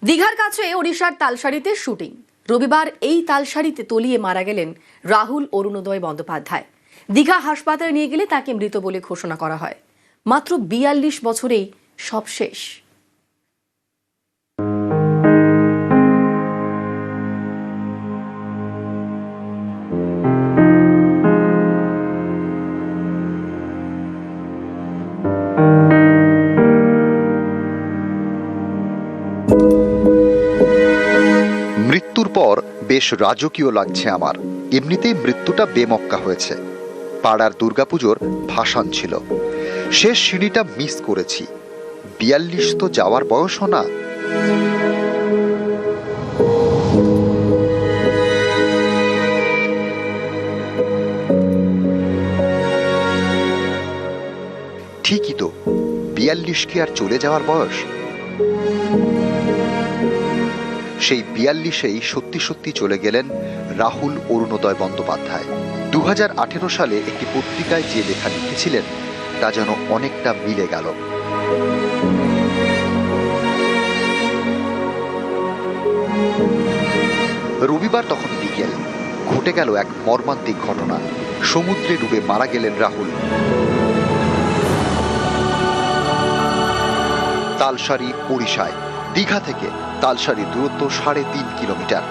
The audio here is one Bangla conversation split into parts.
দীঘার কাছে ওড়িশার তালসারিতে শুটিং। রবিবার এই তালসারিতে তলিয়ে মারা গেলেন রাহুল অরুণোদয় বন্দ্যোপাধ্যায়। দীঘা হাসপাতালে নিয়ে গেলে তাকে মৃত বলে ঘোষণা করা হয়। মাত্র ৪২ বছরেই সব শেষ। মৃত্যুর পর বেশ রাজকীয় লাগছে আমার। এমনিতেই মৃত্যুটা বেমক্কা হয়েছে। পাড়ার দুর্গাপুজোর ভাসান ছিল, শেষ সিঁড়িটা মিস করেছি। ৪২ তো যাওয়ার বয়সও না। ঠিকই তো, ৪২ কি আর চলে যাওয়ার বয়স? সেই ৪২-এই সত্যি সত্যি চলে গেলেন রাহুল অরুণোদয় বন্দ্যোপাধ্যায়। ২০১৮ সালে একটি পত্রিকায় যে লেখা লিখেছিলেন তা যেন অনেকটা মিলে গেল। রবিবার তখন বিকেল, ঘটে গেল এক মর্মান্তিক ঘটনা। সমুদ্রে ডুবে মারা গেলেন রাহুল। তালসারি, ওড়িশায়। দীঘা থেকে তালসারির দূরত্ব ৩.৫ কিলোমিটার।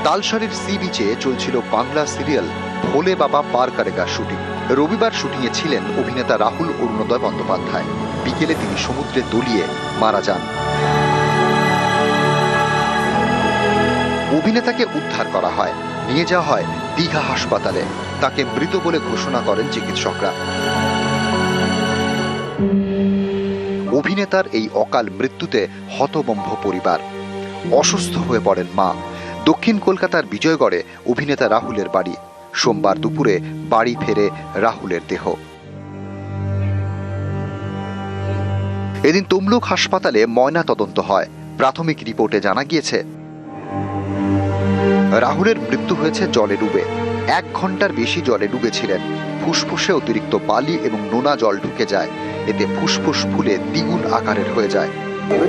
তালসারির সি বিচে চলছিল বাংলা সিরিয়াল ভোলে বাবা পার করেগা শুটিং। রবিবার শুটিংয়ে ছিলেন অভিনেতা রাহুল অরুণোদয় বন্দ্যোপাধ্যায়। বিকেলে তিনি সমুদ্রে তলিয়ে মারা যান। অভিনেতাকে উদ্ধার করা হয়, নিয়ে যাওয়া হয় দীঘা হাসপাতালে। তাকে মৃত বলে ঘোষণা করেন চিকিৎসকরা। অভিনেতার এই অকাল মৃত্যুতে হতবম্ব পরিবার। অসুস্থ হয়ে পড়েন মা। দক্ষিণ কলকাতার বিজয়গড়ে অভিনেতা রাহুলের বাড়ি। সোমবার দুপুরে বাড়ি ফেরে রাহুলের দেহ। এদিন তমলুক হাসপাতালে ময়না তদন্ত হয়। প্রাথমিক রিপোর্টে জানা গিয়েছে রাহুলের মৃত্যু হয়েছে জলে ডুবে। ১ ঘন্টার বেশি জলে ডুবেছিলেন। ফুসফুসে অতিরিক্ত বালি এবং নোনা জল ঢুকে যায়। এতে ফুসফুস ফুলে দ্বিগুণ আকারের হয়ে যায়।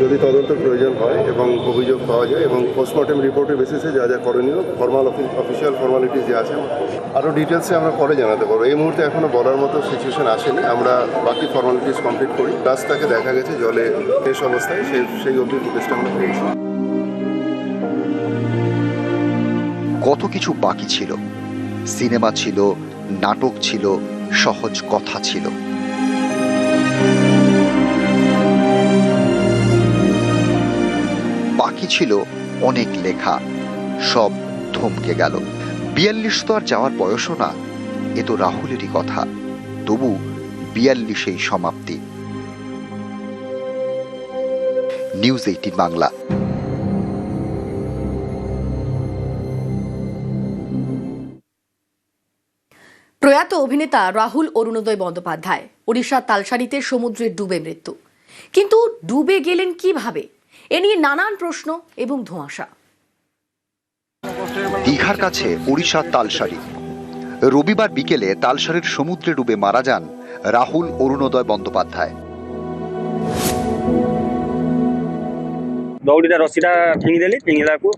যদি তদন্ত প্রয়োজন হয় এবং অভিযোগ পাওয়া যায় এবং পোস্টমর্টম রিপোর্টের বেসিসে যা যা করণীয় অফিসিয়াল ফর্মালিটিস যে আছে আরও ডিটেলসে আমরা পরে জানাতে পারবো। এই মুহূর্তে এখনো বলার মতো সিচুয়েশন আসেনি। আমরা বাকি ফর্মালিটিস কমপ্লিট করি। প্লাস তাকে দেখা গেছে জলে শেষ অবস্থায়, সেই অবধি ফুটেজটা আমরা পেয়েছি। কত কিছু বাকি ছিল। সিনেমা ছিল, নাটক ছিল, সহজ কথা ছিল। বাকি ছিল অনেক লেখা, সব থমকে গেল। ৪২ তো আর যাওয়ার বয়সও না। এ তো রাহুলেরই কথা, তবু ৪২-এই সমাপ্তি। নিউজ 18 বাংলা। প্রয়াত অভিনেতা রাহুল অরুণোদয় বন্দ্যোপাধ্যায় ওড়িশার তালসারিতে সমুদ্রে ডুবে মৃত্যু। কিন্তু ডুবে গেলেন কিভাবে? এ নিয়ে নানান প্রশ্ন এবং ধোঁয়াশা। দীঘার কাছে ওড়িশার তালসারি। রবিবার বিকেলে তালসারির সমুদ্রে ডুবে মারা যান রাহুল অরুণোদয় বন্দ্যোপাধ্যায়। ଦଉଡ଼ିଟା ରସିଟା ଫିଙ୍ଗିଦେଲି। ଫିଙ୍ଗିଲାକୁ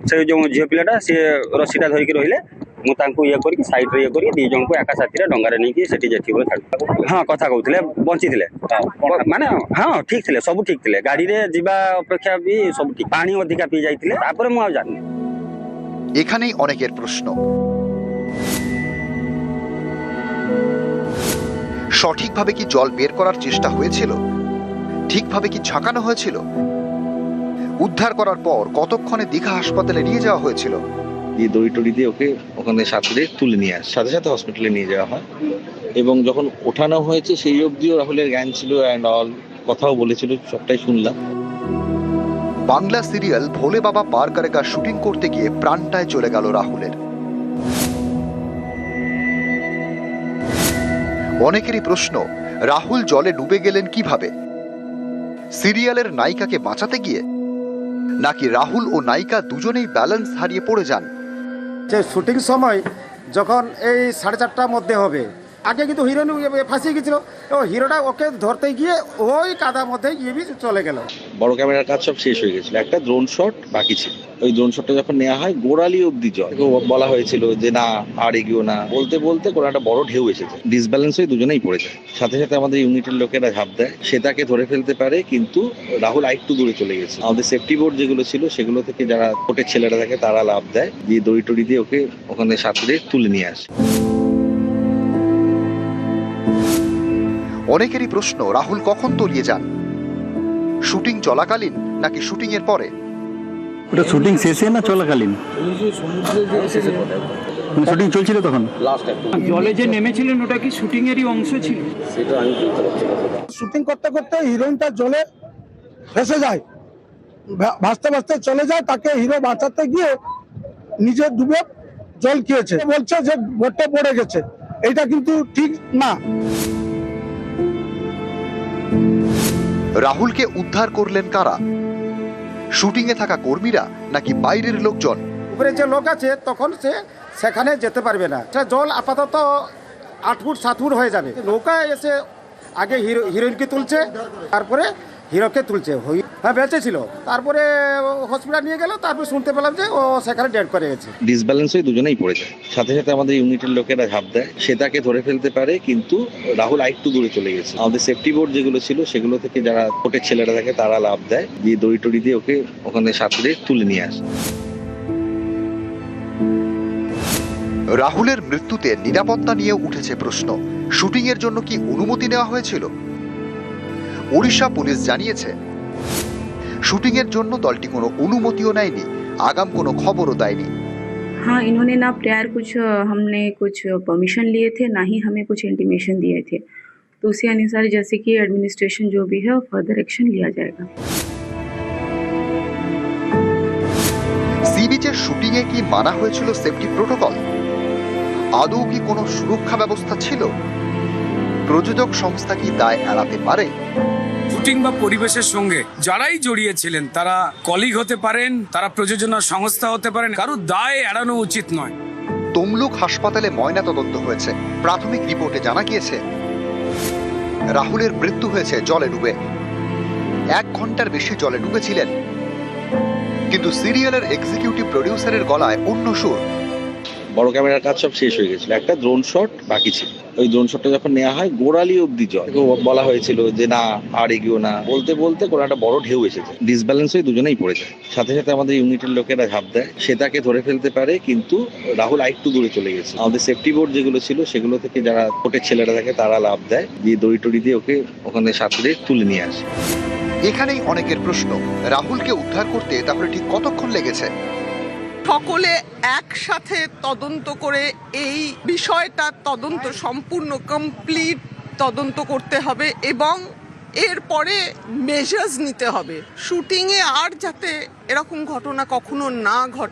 ସେ ଯେଉଁ ଝିଅ ପିଲାଟା ସିଏ ରସିଟା ଧରିକି ରହିଲେ। ମୁଁ ତାଙ୍କୁ ଇଏ କରିକି ସାଇଡ୍ରେ ଇଏ କରିକି 2 ଜଣଙ୍କୁ ଏକା ସାଥିରେ ଡଙ୍ଗାରେ ନେଇକି ସେଠି ଯେଠି ବୋଲି ଛାଡି। ହଁ, କଥା କହୁଥିଲେ, ବଞ୍ଚିଥିଲେ। ମାନେ ହଁ, ଠିକ୍ ଥିଲେ, ସବୁ ଠିକ୍ ଥିଲେ। ଗାଡ଼ିରେ ଯିବା ଅପେକ୍ଷା ବି ସବୁ ଠିକ୍। ପାଣି ଅଧିକା ପିଇ ଯାଇଥିଲେ। ତାପରେ ମୁଁ ଆଉ ଜାଣିନି। এখানেই অনেকের প্রশ্ন। সঠিকভাবে কি জল বের করার চেষ্টা হয়েছিল? ঠিকভাবে কি ঝাঁকানো হয়েছিল? উদ্ধার করার পর কতক্ষণে দীঘা হাসপাতালে নিয়ে যাওয়া হয়েছিল? দিয়ে দড়ি টড়ি দিয়ে ওকে ওখানে সাঁতরে তুলে নিয়ে আসে, সাথে সাথে হসপিটালে নিয়ে যাওয়া হয়। এবং যখন ওঠানো হয়েছে সেই অবধিও রাহুলের জ্ঞান ছিল অ্যান্ড অল, কথাও বলেছিল, সবটাই শুনলাম। বাংলা সিরিয়াল ভোলে বাবা পার করেগা শুটিং করতে গিয়ে প্রাণটায় চলে গেল রাহুলের। অনেকেরই প্রশ্ন, রাহুল জলে ডুবে গেলেন কিভাবে? সিরিয়ালের নায়িকাকে বাঁচাতে গিয়ে, নাকি রাহুল ও নায়িকা দুজনেই ব্যালেন্স হারিয়ে পড়ে যান? যে শুটিং সময় যখন এই 4:30টার মধ্যে হবে, আগে কিন্তু হিরোইন ফাঁসিয়ে গেছিল, তো হিরোটা ওকে ধরতে গিয়ে ওই কাদার মধ্যে গিয়ে চলে গেল। বড় ক্যামেরার কাজ সব শেষ হয়ে গেছিল, একটা ড্রোন শট বাকি ছিল। ওই ড্রোন শটটা যখন নেওয়া হয় গোড়ালি অব্দি জল, বলা হয়েছিল যে না আর এগিয়েও না, বলতে বলতে কোনো একটা বড় ঢেউ এসেছে, ডিসব্যালেন্স হয়ে দুজনেই পড়ে যায়। সাথে সাথে আমাদের ইউনিটের লোকেরা ঝাঁপ দেয়, সে তাকে ধরে ফেলতে পারে, কিন্তু রাহুল আরেকটু দূরে চলে গেছে। আমাদের সেফটি বোর্ড যেগুলো ছিল সেগুলো থেকে যারা কোর্টের ছেলেরা থাকে তারা লাভ দেয়, দিয়ে দড়ি টড়ি দিয়ে ওকে ওখানে সাঁতরে তুলে নিয়ে আসে। অনেকেরই প্রশ্ন, রাহুল কখন তলিয়ে যান? শুটিং চলাকালীন নাকি শুটিং এর পরে? ওটা শুটিং শেষে না চলাকালীন? শুটিং চলছিল তখন। জলে যে নেমেছিলেন ওটা কি শুটিং এরই অংশ ছিল? শুটিং করতে করতে হিরোইনটা জলে ফেসে যায়, ভাসতে ভাসতে চলে যায়, তাকে হিরো বাঁচাতে গিয়ে নিজে ডুবে জল খেয়েছে। বলছে যে বোটটা পড়ে গেছে, এটা কিন্তু ঠিক না। রাহুলকে উদ্ধার করলেন কারা? শুটিং এ থাকা কর্মীরা নাকি বাইরের লোকজন? উপরে যে লোক আছে তখন সে সেখানে যেতে পারবে না, জল আপাতত 8 ফুট 7 ফুট হয়ে যাবে। নৌকা এসে আগে হিরোইনকে তুলছে, তারপরে হিরোকে তুলছে। হ্যাঁ বেঁচে ছিল, তারপরে হসপিটাল নিয়ে গেল, তারপরে শুনতে পেলাম যে ও সেখানে ডেড করে গেছে। ডিসব্যালেন্স হয়ে দুজনেই পড়ে যায়। সাথে সাথে আমাদের ইউনিটের লোকেরা ঝাঁপ দেয়, সে তাকে ধরে ফেলতে পারে, কিন্তু রাহুল আরেকটু দূরে চলে গেছে। আমাদের সেফটি বোর্ড যেগুলো ছিল সেগুলো থেকে যারা কোর্টের ছেলেরা থাকে তারা লাভ দেয়, দিয়ে দড়ি টড়ি দিয়ে ওকে ওখানে সাঁতরে তুলে নিয়ে আসে। রাহুলের মৃত্যুতে নিরাপত্তা নিয়ে উঠেছে প্রশ্ন। শুটিং এর জন্য কি অনুমতি নেওয়া হয়েছিল? ওড়িশা পুলিশ জানিয়েছে শুটিং এর জন্য দলটি কোনো অনুমতিও নেয়নি, আগাম কোনো খবরও দেয়নি। हाँ, इन्होंने ना प्रायर हमने कुछ परमिशन लिए थे, ना ही हमें कुछ इंटीमेशन दिए थे, तो उसी अनुसार जैसे कि एडमिनिस्ट्रेशन जो भी है फर्दर एक्शन लिया जाएगा। সি বিচের শুটিং এ কি মানা হয়েছিল সেফটি প্রোটোকল? আদৌ কি কোনো সুরক্ষা ব্যবস্থা ছিল? প্রযোজক সংস্থা কি দায় এড়াতে পারে? শুটিং বা পরিবেশের সঙ্গে যারাই জড়িয়েছিলেন তারা কলিগ হতে পারেন, তারা প্রযোজনা সংস্থা হতে পারেন, কারো দায় এড়ানো উচিত নয়। তমলুক হাসপাতালে ময়নাতদন্ত হয়েছে। প্রাথমিক রিপোর্টে জানা গিয়েছে রাহুলের মৃত্যু হয়েছে জলে ডুবে। 1 ঘন্টার বেশি জলে ডুবেছিলেন, কিন্তু সিরিয়ালের এক্সিকিউটিভ প্রডিউসারের গলায় অন্য সুর। বড় ক্যামেরার কাজ সব শেষ হয়ে গেছিল, একটা ড্রোন শট বাকি ছিল। ওই ড্রোন শটটা যখন নেওয়া হয় গোড়ালি অব্দি জল, বলা হয়েছিল যে না আর এগিয়েও না, বলতে বলতে কোনো একটা বড় ঢেউ এসেছে, ডিসব্যালেন্স হয়ে দুজনেই পড়ে যায়। সাথে সাথে আমাদের ইউনিটের লোকেরা ঝাঁপ দেয়, সে তাকে ধরে ফেলতে পারে, কিন্তু রাহুল আরেকটু দূরে চলে গেছে। আমাদের সেফটি বোর্ড যেগুলো ছিল সেগুলো থেকে যারা কোর্টের ছেলেরা থাকে তারা লাভ দেয়, দিয়ে দড়ি টড়ি দিয়ে ওকে ওখানে সাঁতরে তুলে নিয়ে আসে। এখানেই অনেকের প্রশ্ন, রাহুলকে উদ্ধার করতে তাহলে ঠিক কতক্ষণ লেগেছে? সকলে একসাথে তদন্ত করে এই বিষয়টা তদন্ত সম্পূর্ণ কমপ্লিট তদন্ত করতে হবে এবং এরপরে মেজার্স নিতে হবে, শুটিংয়ে আর যাতে এরকম ঘটনা কখনো না ঘটে।